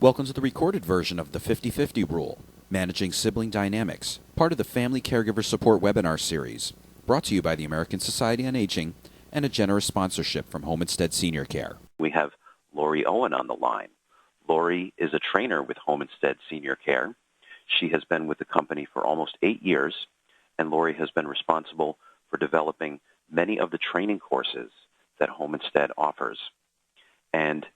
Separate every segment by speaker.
Speaker 1: Welcome to the recorded version of the 50-50 Rule, Managing Sibling Dynamics, part of the Family Caregiver Support Webinar series, brought to you by the American Society on Aging and a generous sponsorship from Home Instead Senior Care.
Speaker 2: We have Laurie Owen on the line. Laurie is a trainer with Home Instead Senior Care. She has been with the company for almost 8 years, and Laurie has been responsible for developing many of the training courses that Home Instead offers. And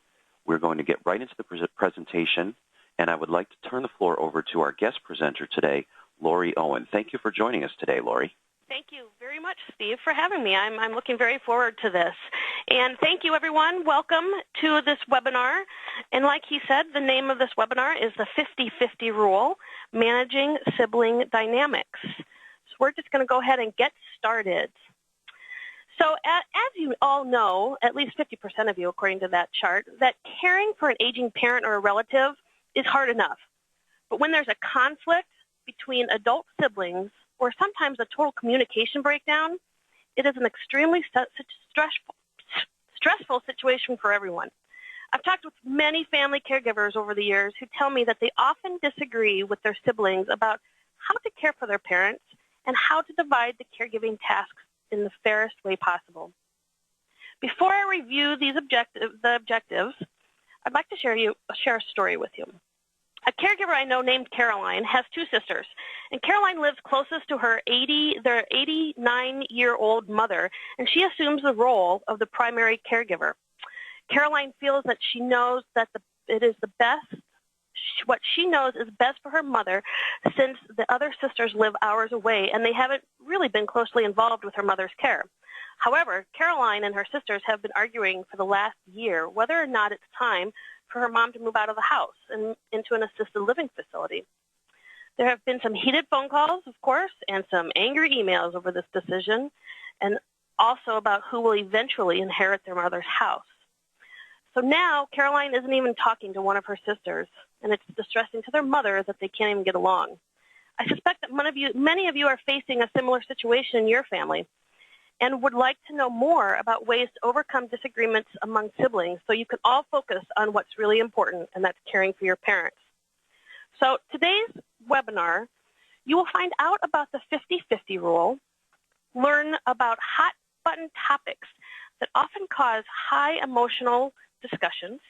Speaker 2: we're going to get right into the presentation, and I would like to turn the floor over to our guest presenter today, Laurie Owen. Thank you for joining us today, Laurie.
Speaker 3: Thank you very much, Steve, for having me. I'm looking very forward to this. And thank you, everyone. Welcome to this webinar. And like he said, the name of this webinar is the 50-50 Rule, Managing Sibling Dynamics. So we're just going to go ahead and get started. So as you all know, at least 50% of you, according to that chart, that caring for an aging parent or a relative is hard enough. But when there's a conflict between adult siblings or sometimes a total communication breakdown, it is an extremely stressful situation for everyone. I've talked with many family caregivers over the years who tell me that they often disagree with their siblings about how to care for their parents and how to divide the caregiving tasks in the fairest way possible. Before I review these objectives, I'd like to share a story with you. A caregiver I know named Caroline has 2 sisters, and Caroline lives closest to their 89-year-old mother, and she assumes the role of the primary caregiver. Caroline feels that she knows that what she knows is best for her mother, since the other sisters live hours away and they haven't really been closely involved with her mother's care. However, Caroline and her sisters have been arguing for the last year whether or not it's time for her mom to move out of the house and into an assisted living facility. There have been some heated phone calls, of course, and some angry emails over this decision, and also about who will eventually inherit their mother's house. So now Caroline isn't even talking to one of her sisters, and it's distressing to their mother that they can't even get along. I suspect that many of you are facing a similar situation in your family and would like to know more about ways to overcome disagreements among siblings so you can all focus on what's really important, and that's caring for your parents. So today's webinar, you will find out about the 50-50 rule, learn about hot-button topics that often cause highly emotional discussions,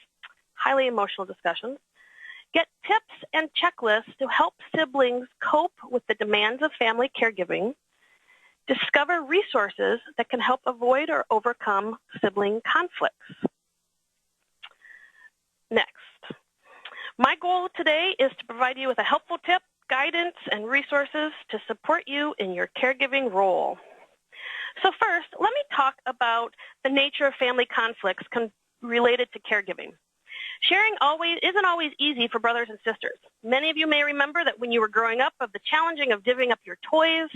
Speaker 3: get tips and checklists to help siblings cope with the demands of family caregiving, discover resources that can help avoid or overcome sibling conflicts. Next, my goal today is to provide you with a helpful tip, guidance, and resources to support you in your caregiving role. So first, let me talk about the nature of family conflicts related to caregiving. Sharing isn't always easy for brothers and sisters. Many of you may remember that when you were growing up of the challenging of divvying up your toys,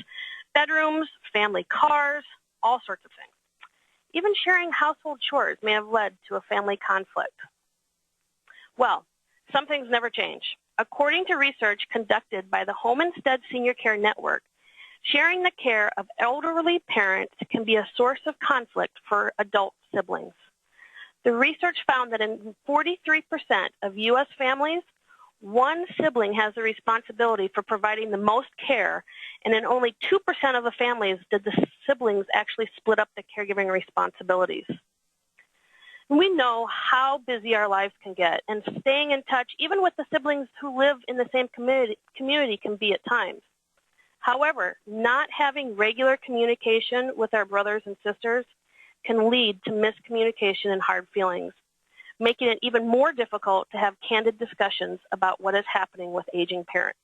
Speaker 3: bedrooms, family cars, all sorts of things. Even sharing household chores may have led to a family conflict. Well, some things never change. According to research conducted by the Home Instead Senior Care Network, sharing the care of elderly parents can be a source of conflict for adult siblings. The research found that in 43% of U.S. families, one sibling has the responsibility for providing the most care, and in only 2% of the families did the siblings actually split up the caregiving responsibilities. We know how busy our lives can get, and staying in touch, even with the siblings who live in the same community can be at times. However, not having regular communication with our brothers and sisters can lead to miscommunication and hard feelings, making it even more difficult to have candid discussions about what is happening with aging parents.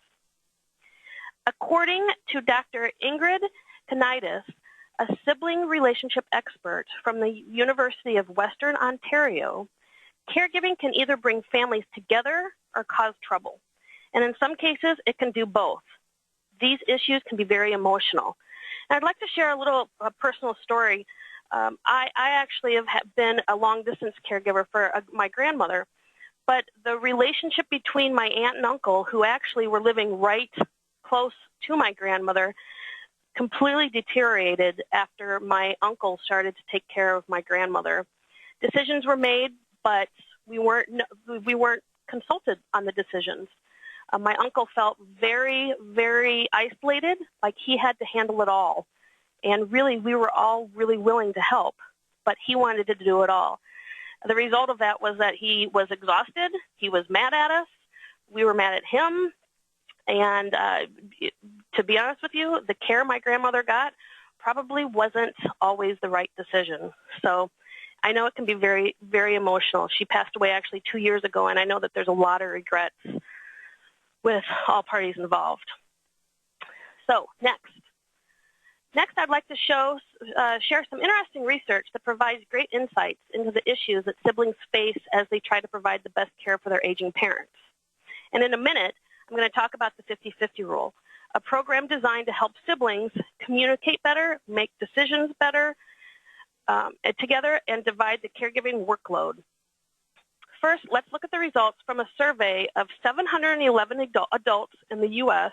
Speaker 3: According to Dr. Ingrid Kanitis, a sibling relationship expert from the University of Western Ontario, caregiving can either bring families together or cause trouble. And in some cases, it can do both. These issues can be very emotional. And I'd like to share a personal story. I actually have been a long-distance caregiver for my grandmother, but the relationship between my aunt and uncle, who actually were living right close to my grandmother, completely deteriorated after my uncle started to take care of my grandmother. Decisions were made, but we weren't consulted on the decisions. My uncle felt very, very isolated, like he had to handle it all. And really, we were all really willing to help, but he wanted to do it all. The result of that was that he was exhausted, he was mad at us, we were mad at him, and to be honest with you, the care my grandmother got probably wasn't always the right decision. So I know it can be very, very emotional. She passed away actually 2 years ago, and I know that there's a lot of regrets with all parties involved. So next I'd like to share some interesting research that provides great insights into the issues that siblings face as they try to provide the best care for their aging parents. And in a minute, I'm going to talk about the 50-50 rule, a program designed to help siblings communicate better, make decisions better together, and divide the caregiving workload. First, let's look at the results from a survey of 711 adults in the U.S.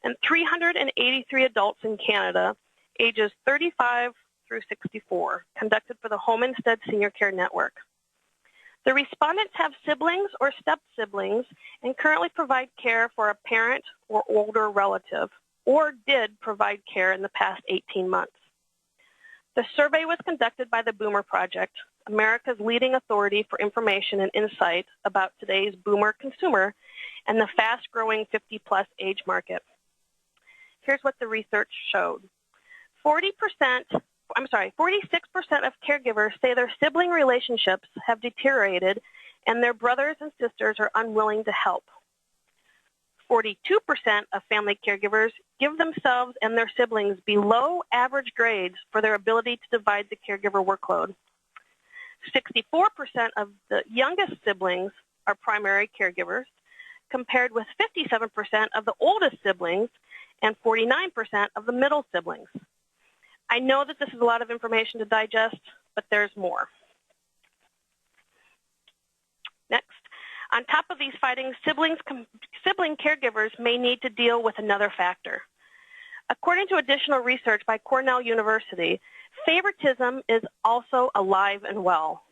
Speaker 3: and 383 adults in Canada, ages 35 through 64, conducted for the Home Instead Senior Care Network. The respondents have siblings or step-siblings and currently provide care for a parent or older relative, or did provide care in the past 18 months. The survey was conducted by the Boomer Project, America's leading authority for information and insight about today's boomer consumer and the fast-growing 50-plus age market. Here's what the research showed. 46% of caregivers say their sibling relationships have deteriorated and their brothers and sisters are unwilling to help. 42% of family caregivers give themselves and their siblings below average grades for their ability to divide the caregiver workload. 64% of the youngest siblings are primary caregivers, compared with 57% of the oldest siblings and 49% of the middle siblings. I know that this is a lot of information to digest, but there's more. Next, on top of these findings, sibling caregivers may need to deal with another factor. According to additional research by Cornell University, favoritism is also alive and well.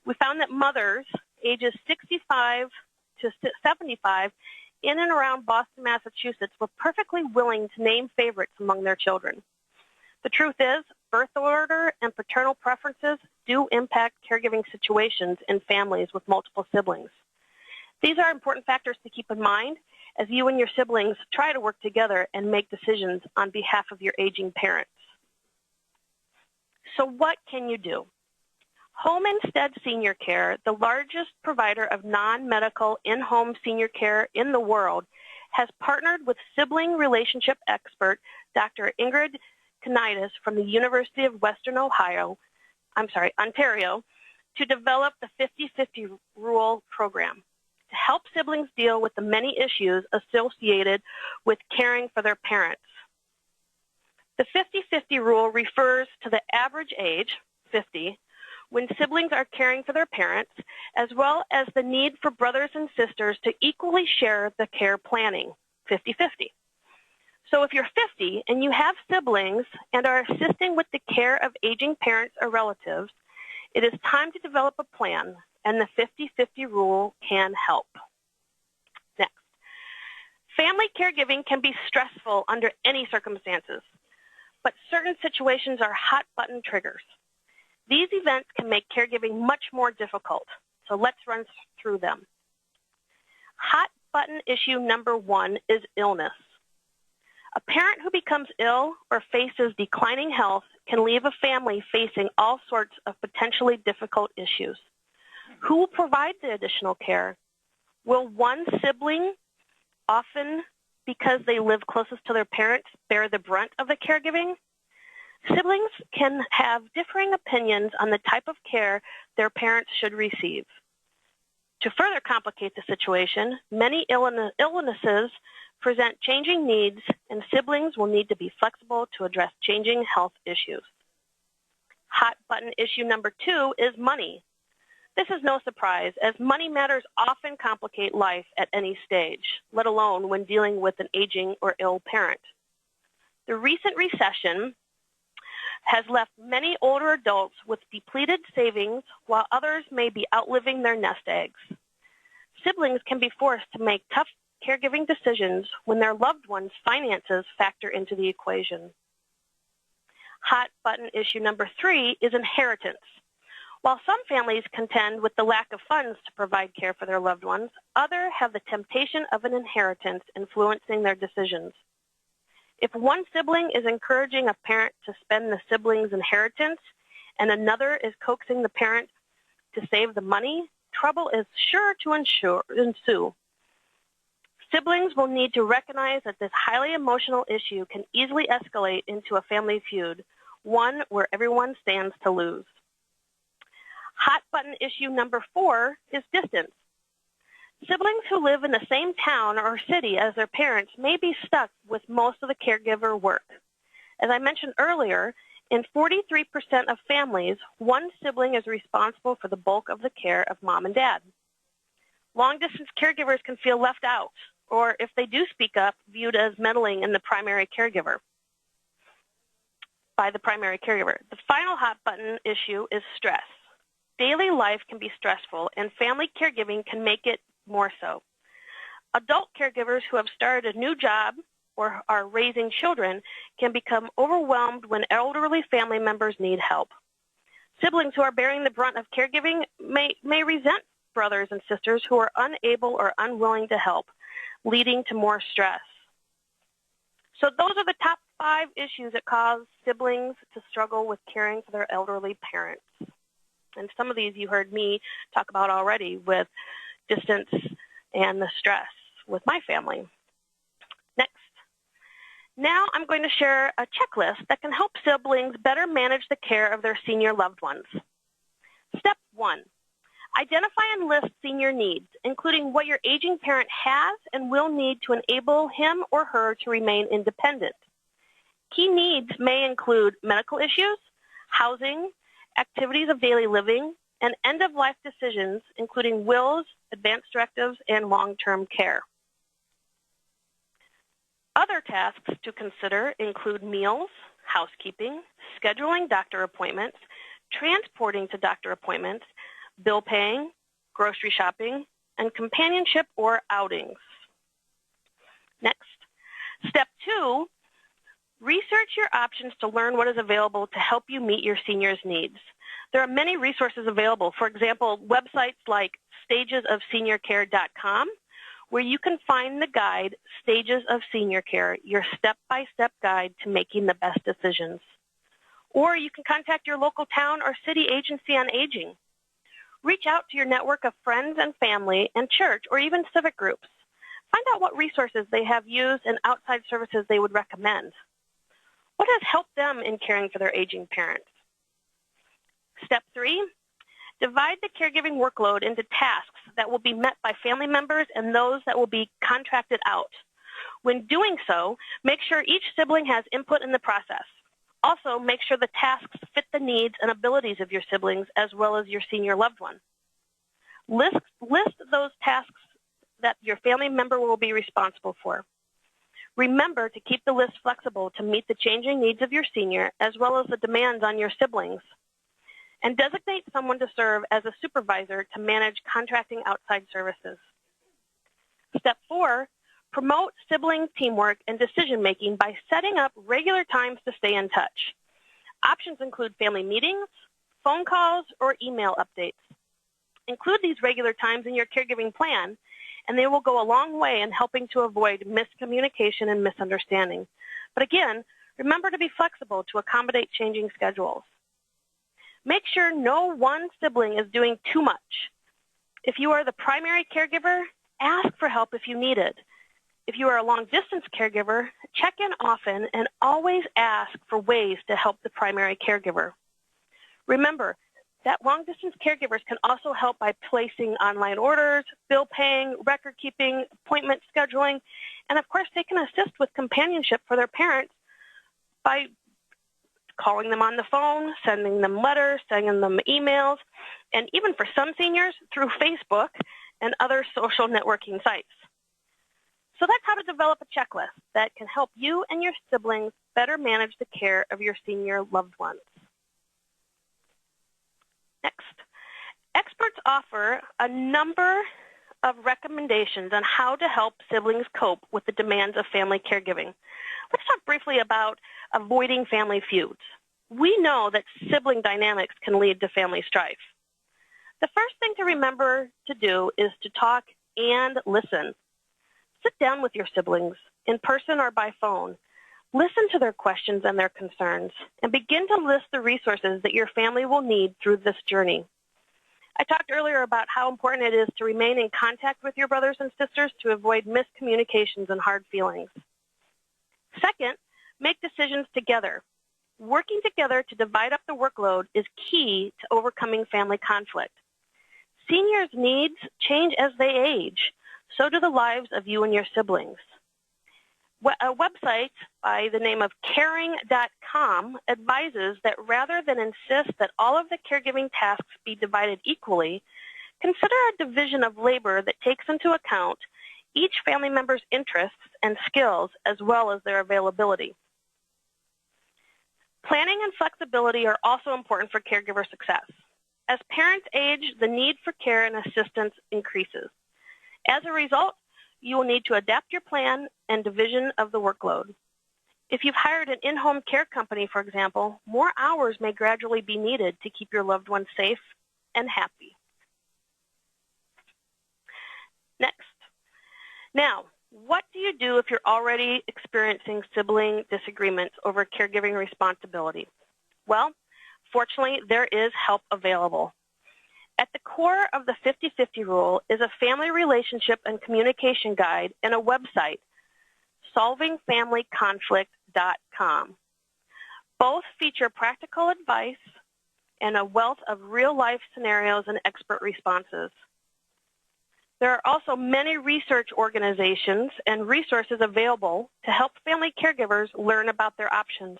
Speaker 3: We found that mothers ages 65 to 75 in and around Boston, Massachusetts were perfectly willing to name favorites among their children. The truth is, birth order and paternal preferences do impact caregiving situations in families with multiple siblings. These are important factors to keep in mind as you and your siblings try to work together and make decisions on behalf of your aging parents. So what can you do? Home Instead Senior Care, the largest provider of non-medical in-home senior care in the world, has partnered with sibling relationship expert Dr. Ingrid Kanitis from the University of Western Ontario, to develop the 50-50 rule program to help siblings deal with the many issues associated with caring for their parents. The 50-50 rule refers to the average age, 50, when siblings are caring for their parents, as well as the need for brothers and sisters to equally share the care planning, 50-50. So if you're 50 and you have siblings and are assisting with the care of aging parents or relatives, it is time to develop a plan, and the 50-50 rule can help. Next, family caregiving can be stressful under any circumstances, but certain situations are hot-button triggers. These events can make caregiving much more difficult, so let's run through them. Hot-button issue number 1 is illness. A parent who becomes ill or faces declining health can leave a family facing all sorts of potentially difficult issues. Who will provide the additional care? Will one sibling, often because they live closest to their parents, bear the brunt of the caregiving? Siblings can have differing opinions on the type of care their parents should receive. To further complicate the situation, many illnesses present changing needs, and siblings will need to be flexible to address changing health issues. Hot button issue number 2 is money. This is no surprise, as money matters often complicate life at any stage, let alone when dealing with an aging or ill parent. The recent recession has left many older adults with depleted savings, while others may be outliving their nest eggs. Siblings can be forced to make tough caregiving decisions when their loved one's finances factor into the equation. Hot button issue number 3 is inheritance. While some families contend with the lack of funds to provide care for their loved ones, others have the temptation of an inheritance influencing their decisions. If one sibling is encouraging a parent to spend the sibling's inheritance and another is coaxing the parent to save the money, trouble is sure to ensue. Siblings will need to recognize that this highly emotional issue can easily escalate into a family feud, one where everyone stands to lose. Hot button issue number 4 is distance. Siblings who live in the same town or city as their parents may be stuck with most of the caregiver work. As I mentioned earlier, in 43% of families, one sibling is responsible for the bulk of the care of mom and dad. Long-distance caregivers can feel left out, or if they do speak up, viewed as meddling in the primary caregiver. By the primary caregiver. The final hot button issue is stress. Daily life can be stressful, and family caregiving can make it more so. Adult caregivers who have started a new job or are raising children can become overwhelmed when elderly family members need help. Siblings who are bearing the brunt of caregiving may resent brothers and sisters who are unable or unwilling to help, leading to more stress. So those are the top 5 issues that cause siblings to struggle with caring for their elderly parents. And some of these you heard me talk about already with distance and the stress with my family. Next. Now I'm going to share a checklist that can help siblings better manage the care of their senior loved ones. Step 1. Identify and list senior needs, including what your aging parent has and will need to enable him or her to remain independent. Key needs may include medical issues, housing, activities of daily living, and end-of-life decisions, including wills, advance directives, and long-term care. Other tasks to consider include meals, housekeeping, scheduling doctor appointments, transporting to doctor appointments, bill paying, grocery shopping, and companionship or outings. Next, step 2, research your options to learn what is available to help you meet your seniors' needs. There are many resources available. For example, websites like stagesofseniorcare.com, where you can find the guide, Stages of Senior Care, your step-by-step guide to making the best decisions. Or you can contact your local town or city agency on aging. Reach out to your network of friends and family and church or even civic groups. Find out what resources they have used and outside services they would recommend. What has helped them in caring for their aging parents? Step 3, divide the caregiving workload into tasks that will be met by family members and those that will be contracted out. When doing so, make sure each sibling has input in the process. Also, make sure the tasks fit the needs and abilities of your siblings as well as your senior loved one. List those tasks that your family member will be responsible for. Remember to keep the list flexible to meet the changing needs of your senior as well as the demands on your siblings. And designate someone to serve as a supervisor to manage contracting outside services. Step 4, promote sibling teamwork and decision-making by setting up regular times to stay in touch. Options include family meetings, phone calls, or email updates. Include these regular times in your caregiving plan, and they will go a long way in helping to avoid miscommunication and misunderstanding. But again, remember to be flexible to accommodate changing schedules. Make sure no one sibling is doing too much. If you are the primary caregiver, ask for help if you need it. If you are a long-distance caregiver, check in often and always ask for ways to help the primary caregiver. Remember that long-distance caregivers can also help by placing online orders, bill paying, record keeping, appointment scheduling, and of course they can assist with companionship for their parents by calling them on the phone, sending them letters, sending them emails, and even for some seniors, through Facebook and other social networking sites. So that's how to develop a checklist that can help you and your siblings better manage the care of your senior loved ones. Next, experts offer a number of recommendations on how to help siblings cope with the demands of family caregiving. Let's talk briefly about avoiding family feuds. We know that sibling dynamics can lead to family strife. The first thing to remember to do is to talk and listen. Sit down with your siblings, in person or by phone. Listen to their questions and their concerns, and begin to list the resources that your family will need through this journey. I talked earlier about how important it is to remain in contact with your brothers and sisters to avoid miscommunications and hard feelings. Second, make decisions together. Working together to divide up the workload is key to overcoming family conflict. Seniors' needs change as they age. So do the lives of you and your siblings. A website by the name of caring.com advises that rather than insist that all of the caregiving tasks be divided equally, consider a division of labor that takes into account each family member's interests and skills as well as their availability. Planning and flexibility are also important for caregiver success. As parents age, the need for care and assistance increases. As a result, you will need to adapt your plan and division of the workload. If you've hired an in-home care company, for example, more hours may gradually be needed to keep your loved ones safe and happy. Next. Now, what do you do if you're already experiencing sibling disagreements over caregiving responsibility? Well, fortunately, there is help available. At the core of the 50-50 rule is a family relationship and communication guide and a website, solvingfamilyconflict.com. Both feature practical advice and a wealth of real-life scenarios and expert responses. There are also many research organizations and resources available to help family caregivers learn about their options.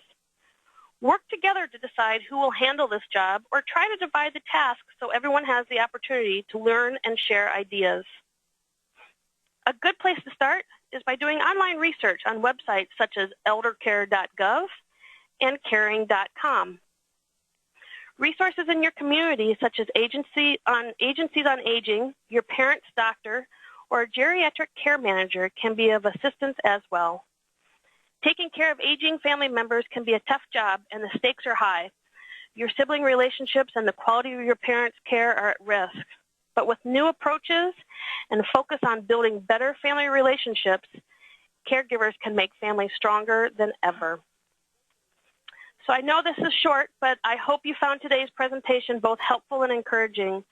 Speaker 3: Work together to decide who will handle this job or try to divide the tasks so everyone has the opportunity to learn and share ideas. A good place to start is by doing online research on websites such as eldercare.gov and caring.com. Resources in your community such as agencies on aging, your parent's doctor, or a geriatric care manager can be of assistance as well. Taking care of aging family members can be a tough job and the stakes are high. Your sibling relationships and the quality of your parents' care are at risk. But with new approaches and a focus on building better family relationships, caregivers can make families stronger than ever. So I know this is short, but I hope you found today's presentation both helpful and encouraging.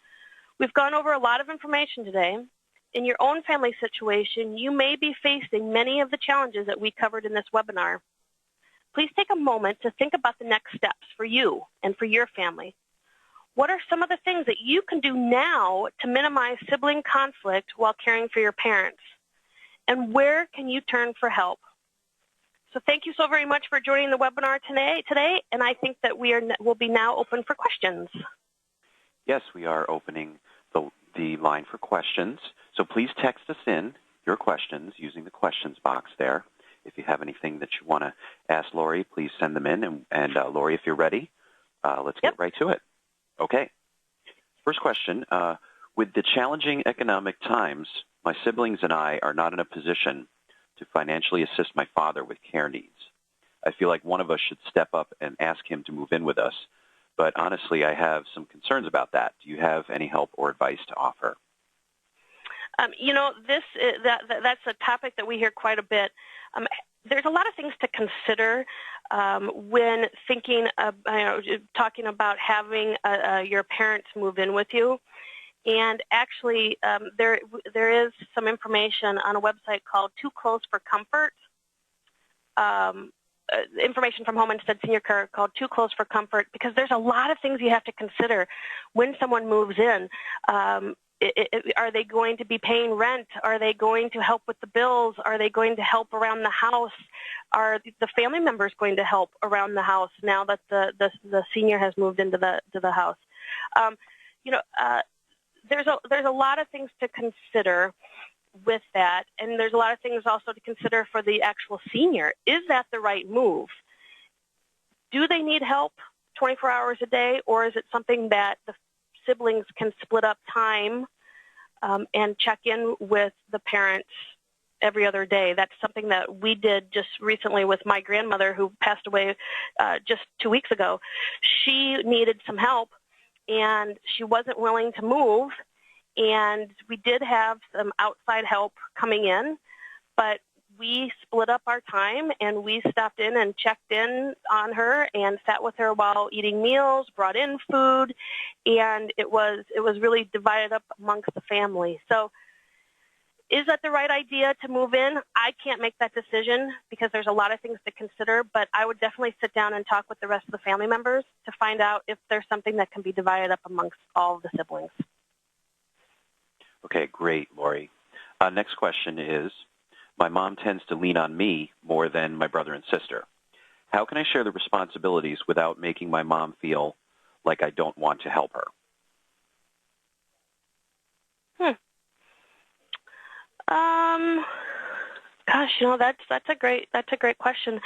Speaker 3: We've gone over a lot of information today. In your own family situation, you may be facing many of the challenges that we covered in this webinar. Please take a moment to think about the next steps for you and for your family. What are some of the things that you can do now to minimize sibling conflict while caring for your parents? And where can you turn for help? So thank you so very much for joining the webinar today, and I think that we'll be now open for questions.
Speaker 2: Yes, we are opening the line for questions. So please text us in your questions using the questions box there. If you have anything that you want to ask Laurie, please send them in. And Laurie, if you're ready, let's get right to it. Okay. First question. With the challenging economic times, my siblings and I are not in a position to financially assist my father with care needs. I feel like one of us should step up and ask him to move in with us. But honestly, I have some concerns about that. Do you have any help or advice to offer?
Speaker 3: That's a topic that we hear quite a bit. There's a lot of things to consider when thinking, talking about having your parents move in with you. And actually, there is some information on a website called Too Close for Comfort. Information from Home Instead Senior Care called Too Close for Comfort, because there's a lot of things you have to consider when someone moves in. Are they going to be paying rent? Are they going to help with the bills? Are they going to help around the house? Are the family members going to help around the house now that the senior has moved into the house? There's a lot of things to consider with that, and there's a lot of things also to consider for the actual senior. Is that the right move? Do they need help 24 hours a day, or is it something that the siblings can split up time and check in with the parents every other day. That's something that we did just recently with my grandmother, who passed away just 2 weeks ago. She needed some help, and she wasn't willing to move, and we did have some outside help coming in, but we split up our time, and we stopped in and checked in on her and sat with her while eating meals, brought in food, and it was really divided up amongst the family. So is that the right idea to move in? I can't make that decision because there's a lot of things to consider, but I would definitely sit down and talk with the rest of the family members to find out if there's something that can be divided up amongst all of the siblings.
Speaker 2: Okay, great, Laurie. Next question is, my mom tends to lean on me more than my brother and sister. How can I share the responsibilities without making my mom feel like I don't want to help her?
Speaker 3: Gosh, that's a great question.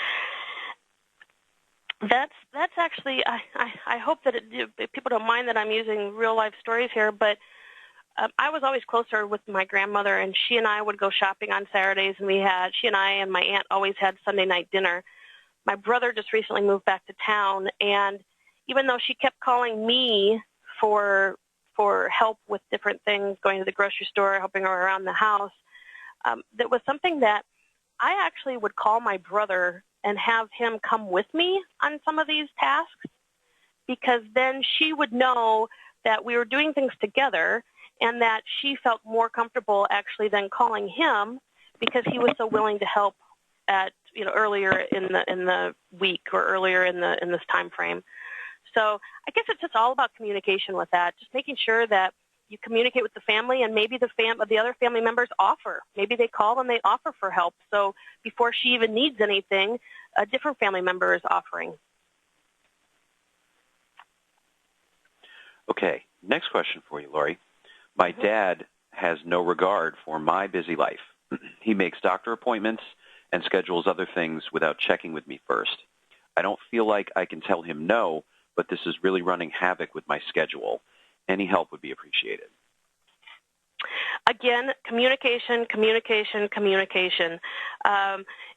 Speaker 3: That's actually, I hope that people don't mind that I'm using real life stories here, but I was always closer with my grandmother, and she and I would go shopping on Saturdays, and she and I and my aunt always had Sunday night dinner. My brother just recently moved back to town, and even though she kept calling me for help with different things, going to the grocery store, helping her around the house, that was something that I actually would call my brother and have him come with me on some of these tasks, because then she would know that we were doing things together and that she felt more comfortable actually than calling him because he was so willing to help at earlier in the week or earlier in this time frame. So I guess it's just all about communication with that, just making sure that you communicate with the family, and maybe the other family members offer. Maybe they call and they offer for help. So before she even needs anything, a different family member is offering.
Speaker 2: Okay, next question for you, Laurie. My dad has no regard for my busy life. He makes doctor appointments and schedules other things without checking with me first. I don't feel like I can tell him no, but this is really running havoc with my schedule. Any help would be appreciated.
Speaker 3: Again, communication.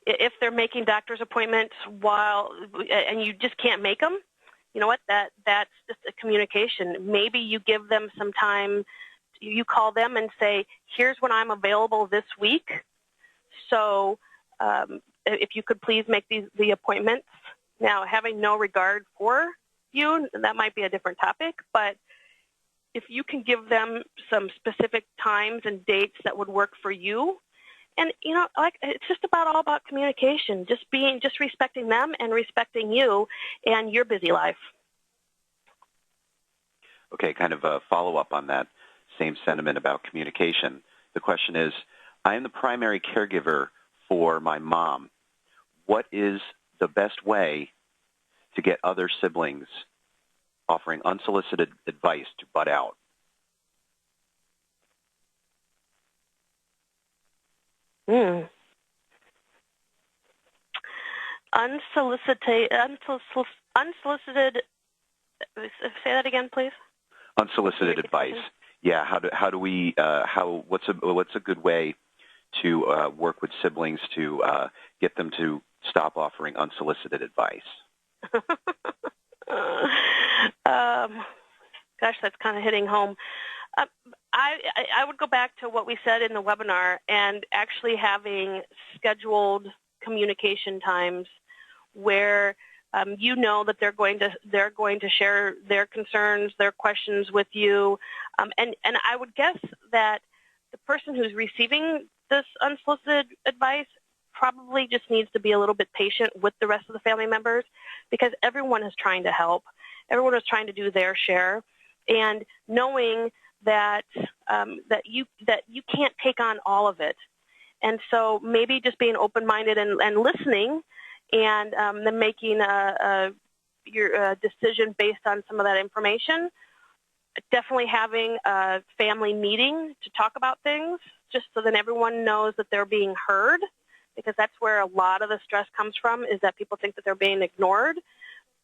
Speaker 3: If they're making doctor's appointments and you just can't make them, you know what? That's just a communication. Maybe you give them some time. You call them and say, here's when I'm available this week. So if you could please make the appointments. Now, having no regard for you, that might be a different topic, but if you can give them some specific times and dates that would work for you, and it's just all about communication, just respecting them and respecting you and your busy life.
Speaker 2: Okay, kind of a follow-up on that same sentiment about communication. The question is, I am the primary caregiver for my mom. What is the best way to get other siblings offering unsolicited advice to butt out?
Speaker 3: Unsolicited, say that again, please.
Speaker 2: Unsolicited advice. Yeah, what's a good way to work with siblings to get them to stop offering unsolicited advice?
Speaker 3: Gosh, that's kind of hitting home. I would go back to what we said in the webinar and actually having scheduled communication times where that they're going to share their concerns, their questions with you, and I would guess that the person who's receiving this unsolicited advice probably just needs to be a little bit patient with the rest of the family members, because everyone is trying to help. Everyone is trying to do their share, and knowing that you can't take on all of it. And so maybe just being open-minded and listening, and then making your decision based on some of that information. Definitely having a family meeting to talk about things, just so that everyone knows that they're being heard, because that's where a lot of the stress comes from, is that people think that they're being ignored.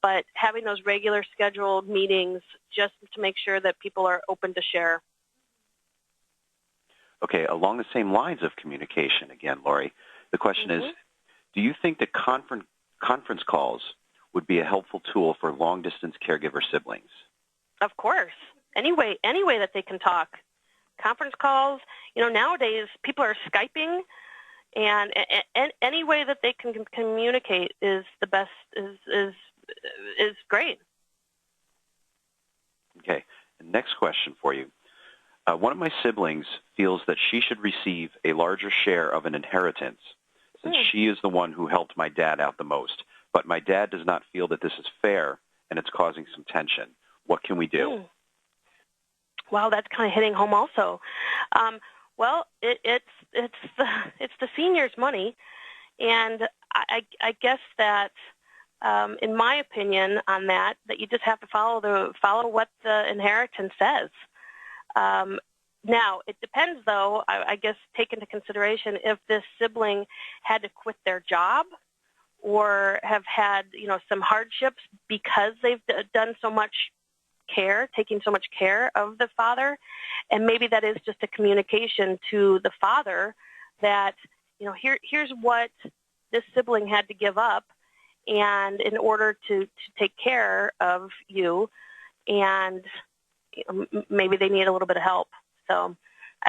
Speaker 3: But having those regular scheduled meetings just to make sure that people are open to share.
Speaker 2: Okay, along the same lines of communication, again, Laurie, the question is, do you think that conference calls would be a helpful tool for long-distance caregiver siblings?
Speaker 3: Of course. Any way that they can talk. Conference calls, nowadays people are Skyping, and any way that they can communicate is the best, is great.
Speaker 2: Okay, next question for you. One of my siblings feels that she should receive a larger share of an inheritance since she is the one who helped my dad out the most. But my dad does not feel that this is fair, and it's causing some tension. What can we do?
Speaker 3: Wow, that's kind of hitting home also. Well, it's the senior's money, and I guess that in my opinion on that you just have to follow what the inheritance says. Now, it depends, though, I guess, take into consideration if this sibling had to quit their job or have had, some hardships because they've done so much care, taking so much care of the father, and maybe that is just a communication to the father that, here's what this sibling had to give up, and in order to take care of you, and maybe they need a little bit of help. So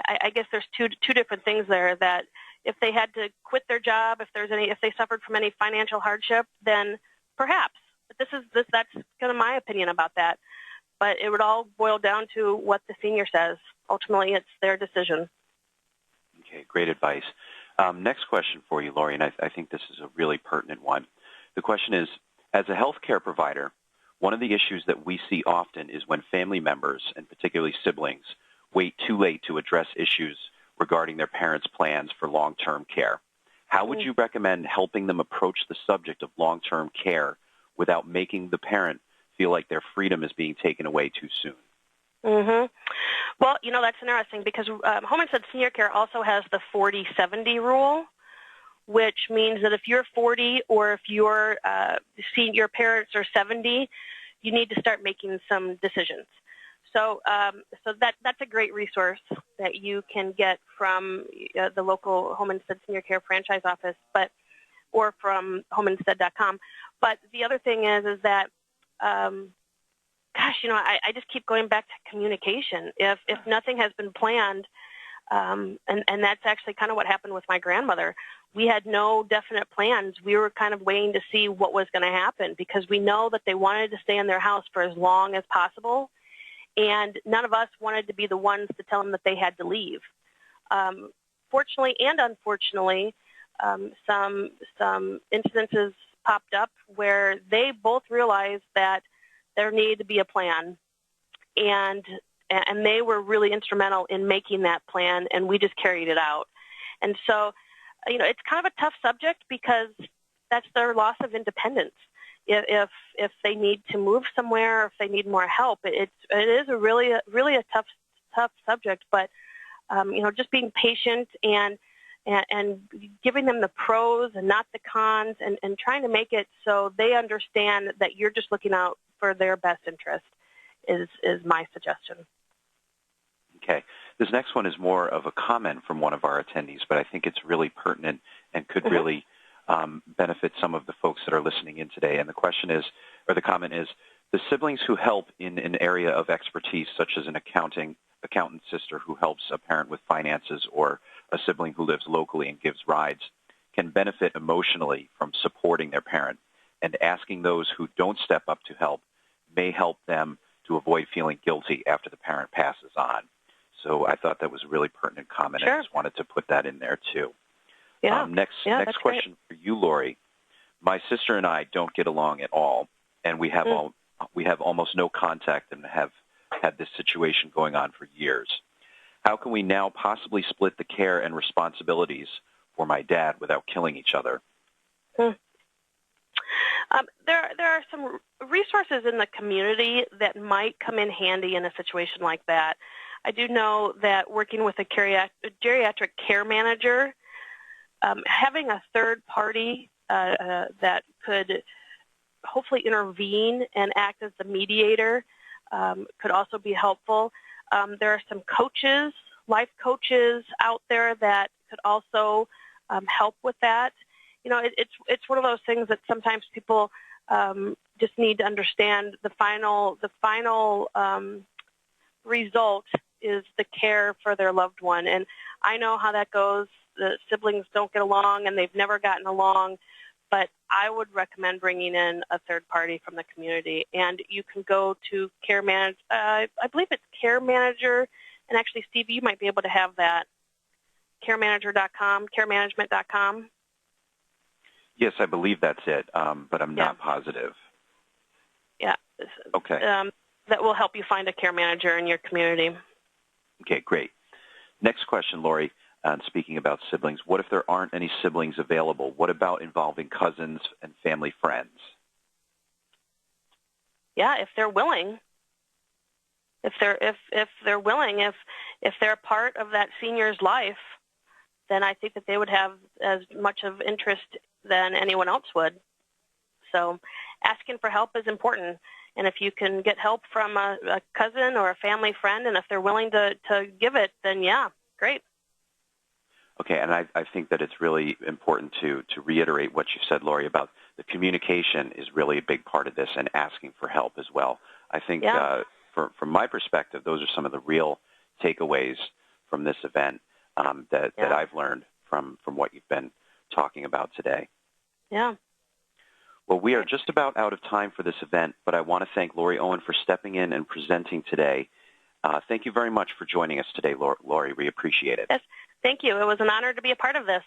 Speaker 3: I guess there's two different things there, that if they had to quit their job, if they suffered from any financial hardship, then perhaps. But that's kind of my opinion about that. But it would all boil down to what the senior says. Ultimately, it's their decision.
Speaker 2: Okay, great advice. Next question for you, Laurie, and I think this is a really pertinent one. The question is, as a healthcare provider, one of the issues that we see often is when family members, and particularly siblings, wait too late to address issues regarding their parents' plans for long-term care. How would you recommend helping them approach the subject of long-term care without making the parent feel like their freedom is being taken away too soon?
Speaker 3: Well, that's interesting because Home and Stead Senior Care also has the 40-70 rule, which means that if you're 40 or if your parents are 70, you need to start making some decisions. So that's a great resource that you can get from the local Home and Stead Senior Care franchise office, or from homeandstead.com. But the other thing is that, I just keep going back to communication. If nothing has been planned, and that's actually kind of what happened with my grandmother. We had no definite plans. We were kind of waiting to see what was going to happen because we know that they wanted to stay in their house for as long as possible, and none of us wanted to be the ones to tell them that they had to leave. Fortunately and unfortunately, some incidences popped up where they both realized that there needed to be a plan, and they were really instrumental in making that plan, and we just carried it out. And so, it's kind of a tough subject because that's their loss of independence. If they need to move somewhere, or if they need more help, it is a really a tough subject. But just being patient and giving them the pros and not the cons, and trying to make it so they understand that you're just looking out for their best interest is my suggestion.
Speaker 2: Okay. This next one is more of a comment from one of our attendees, but I think it's really pertinent and could really benefit some of the folks that are listening in today. And the question is, or the comment is, the siblings who help in an area of expertise, such as an accountant sister who helps a parent with finances, or a sibling who lives locally and gives rides, can benefit emotionally from supporting their parent. And asking those who don't step up to help may help them to avoid feeling guilty after the parent passes on. So I thought that was a really pertinent comment.
Speaker 3: Sure.
Speaker 2: I just wanted to put that in there too.
Speaker 3: Yeah.
Speaker 2: Next question for you, Laurie. My sister and I don't get along at all, and we have almost no contact and have had this situation going on for years. How can we now possibly split the care and responsibilities for my dad without killing each other?
Speaker 3: There are some resources in the community that might come in handy in a situation like that. I do know that working with a geriatric care manager, having a third party that could hopefully intervene and act as the mediator could also be helpful. There are some coaches life coaches out there that could also help with that. It's one of those things that sometimes people just need to understand. The final result is the care for their loved one, and I know how that goes. The siblings don't get along, and they've never gotten along. But I would recommend bringing in a third party from the community. And you can go to Care Manager, I believe it's Care Manager, and actually, Steve, you might be able to have that, caremanager.com, caremanagement.com.
Speaker 2: Yes, I believe that's it, but I'm not positive.
Speaker 3: Yeah.
Speaker 2: Okay.
Speaker 3: That will help you find a care manager in your community.
Speaker 2: Okay, great. Next question, Laurie. Speaking about siblings, what if there aren't any siblings available? What about involving cousins and family friends?
Speaker 3: Yeah, if they're willing. If they're willing, if they're part of that senior's life, then I think that they would have as much of interest than anyone else would. So asking for help is important. And if you can get help from a cousin or a family friend, and if they're willing to give it, then yeah, great.
Speaker 2: Okay, and I think that it's really important to reiterate what you said, Laurie, about the communication is really a big part of this, and asking for help as well. I think from my perspective, those are some of the real takeaways from this event that I've learned from what you've been talking about today.
Speaker 3: Yeah.
Speaker 2: Well, we are just about out of time for this event, but I want to thank Laurie Owen for stepping in and presenting today. Thank you very much for joining us today, Laurie. We appreciate it.
Speaker 3: Yes, thank you. It was an honor to be a part of this.